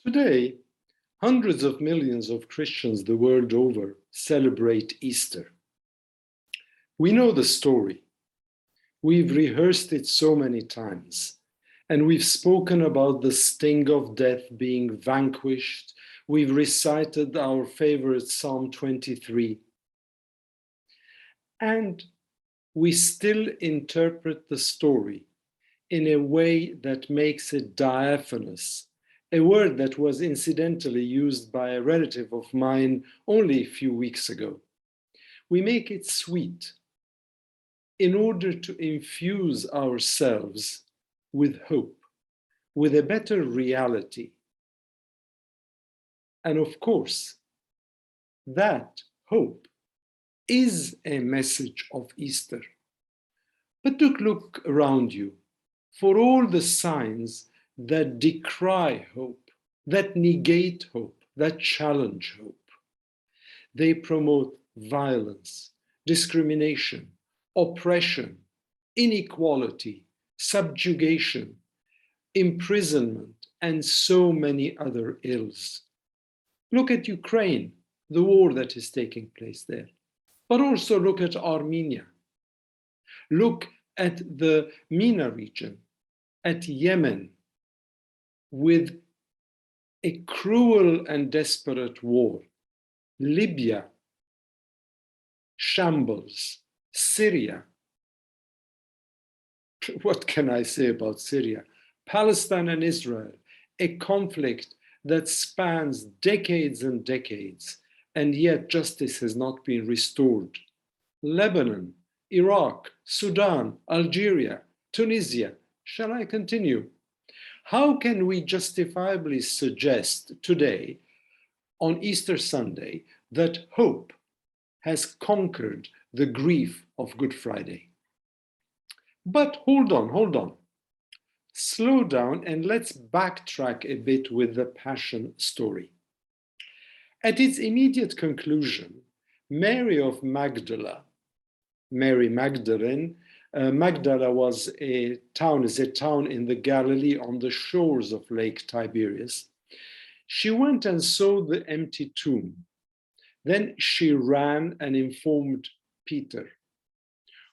Today, hundreds of millions of Christians the world over celebrate Easter. We know the story. We've rehearsed it so many times, and we've spoken about the sting of death being vanquished. We've recited our favorite Psalm 23. And we still interpret the story in a way that makes it diaphanous, a word that was incidentally used by a relative of mine only a few weeks ago. We make it sweet in order to infuse ourselves with hope, with a better reality. And of course, that hope is a message of Easter. But look around you for all the signs that decry hope, that negate hope, that challenge hope. They promote violence, discrimination, oppression, inequality, subjugation, imprisonment, and so many other ills. Look at Ukraine, the war that is taking place there. But also look at Armenia. Look at the MENA region, at Yemen, with a cruel and desperate war. Libya, shambles, Syria. What can I say about Syria? Palestine and Israel, a conflict that spans decades and decades, and yet justice has not been restored. Lebanon, Iraq, Sudan, Algeria, Tunisia. Shall I continue? How can we justifiably suggest today, on Easter Sunday, that hope has conquered the grief of Good Friday? But hold on. Slow down and let's backtrack a bit with the Passion story. At its immediate conclusion, Mary of Magdala, Mary Magdalene, Magdala is a town in the Galilee on the shores of Lake Tiberias. She went and saw the empty tomb. Then she ran and informed Peter,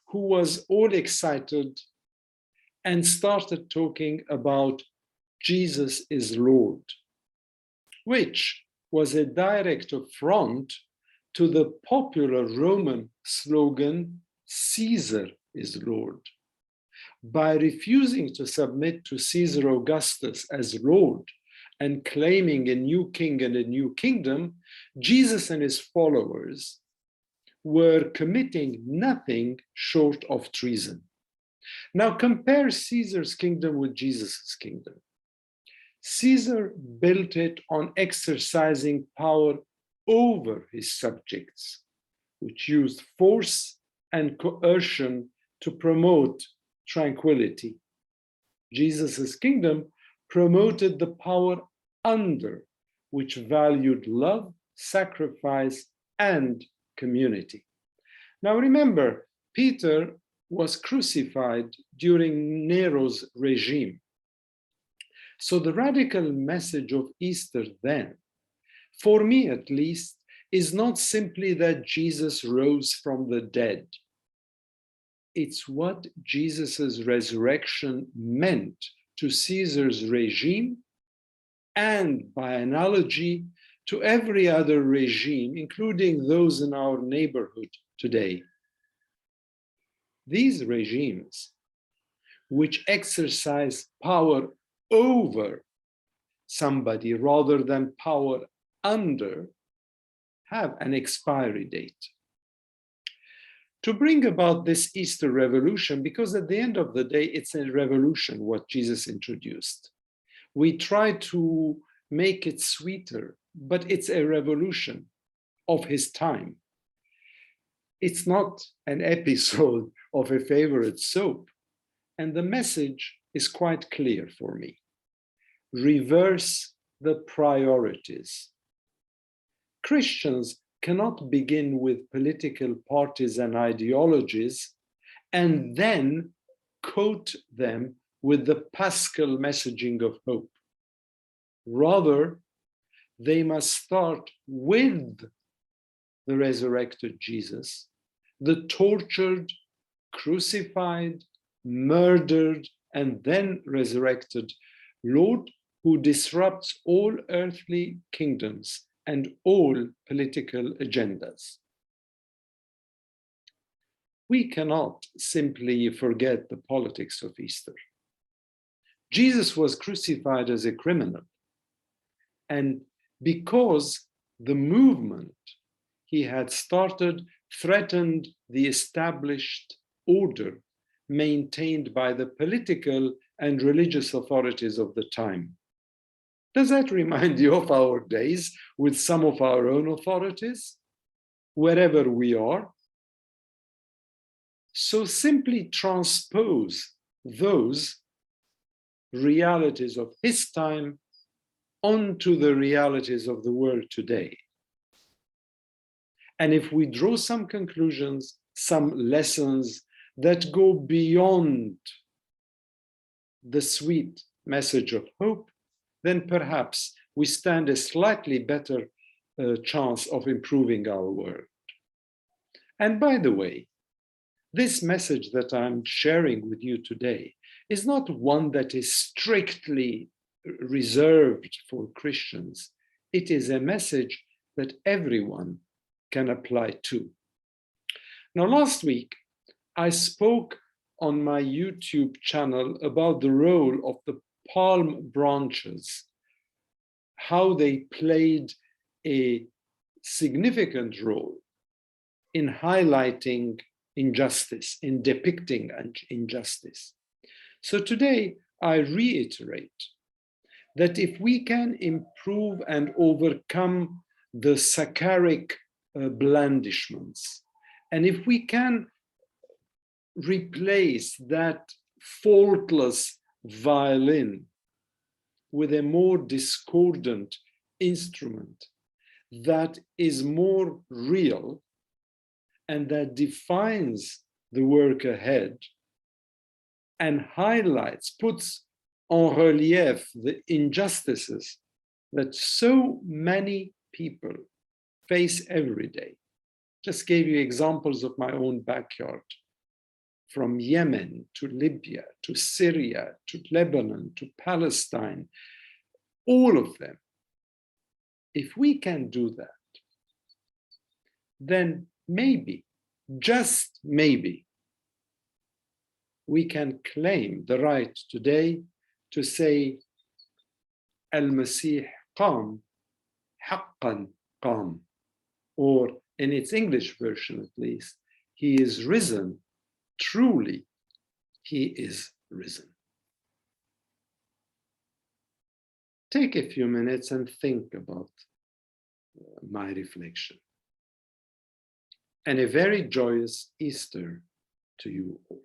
who was all excited and started talking about Jesus is Lord, which was a direct affront to the popular Roman slogan, Caesar is Lord. By refusing to submit to Caesar Augustus as Lord and claiming a new king and a new kingdom, Jesus and his followers were committing nothing short of treason. Now compare Caesar's kingdom with Jesus' kingdom. Caesar built it on exercising power over his subjects, which used force and coercion to promote tranquility. Jesus' kingdom promoted the power under, which valued love, sacrifice, and community. Now remember, Peter was crucified during Nero's regime. So the radical message of Easter then, for me at least, is not simply that Jesus rose from the dead. It's what Jesus's resurrection meant to Caesar's regime and, by analogy, to every other regime, including those in our neighborhood today. These regimes, which exercise power over somebody rather than power under, have an expiry date. To bring about this Easter revolution, because at the end of the day, it's a revolution what Jesus introduced. We try to make it sweeter, but it's a revolution of his time. It's not an episode of a favorite soap. And the message is quite clear for me. Reverse the priorities. Christians cannot begin with political parties and ideologies and then coat them with the paschal messaging of hope. Rather, they must start with the resurrected Jesus, the tortured, crucified, murdered, and then resurrected Lord who disrupts all earthly kingdoms and all political agendas. We cannot simply forget the politics of Easter. Jesus was crucified as a criminal, and because the movement he had started threatened the established order maintained by the political and religious authorities of the time. Does that remind you of our days with some of our own authorities, wherever we are? So simply transpose those realities of his time onto the realities of the world today. And if we draw some conclusions, some lessons that go beyond the sweet message of hope, then perhaps we stand a slightly better chance of improving our world. And by the way, this message that I'm sharing with you today is not one that is strictly reserved for Christians. It is a message that everyone can apply to. Now, last week, I spoke on my YouTube channel about the role of the palm branches, how they played a significant role in highlighting injustice, in depicting injustice. So today, I reiterate that if we can improve and overcome the Saccaric blandishments, and if we can replace that faultless violin with a more discordant instrument that is more real and that defines the work ahead and highlights, puts en relief the injustices that so many people face every day. Just gave you examples of my own backyard, from Yemen to Libya to Syria to Lebanon to Palestine, all of them. If we can do that, then maybe, just maybe, we can claim the right today to say, Al-Masih qam, haqqan qam, or in its English version at least, he is risen, truly he is risen. Take a few minutes and think about my reflection. And a very joyous Easter to you all.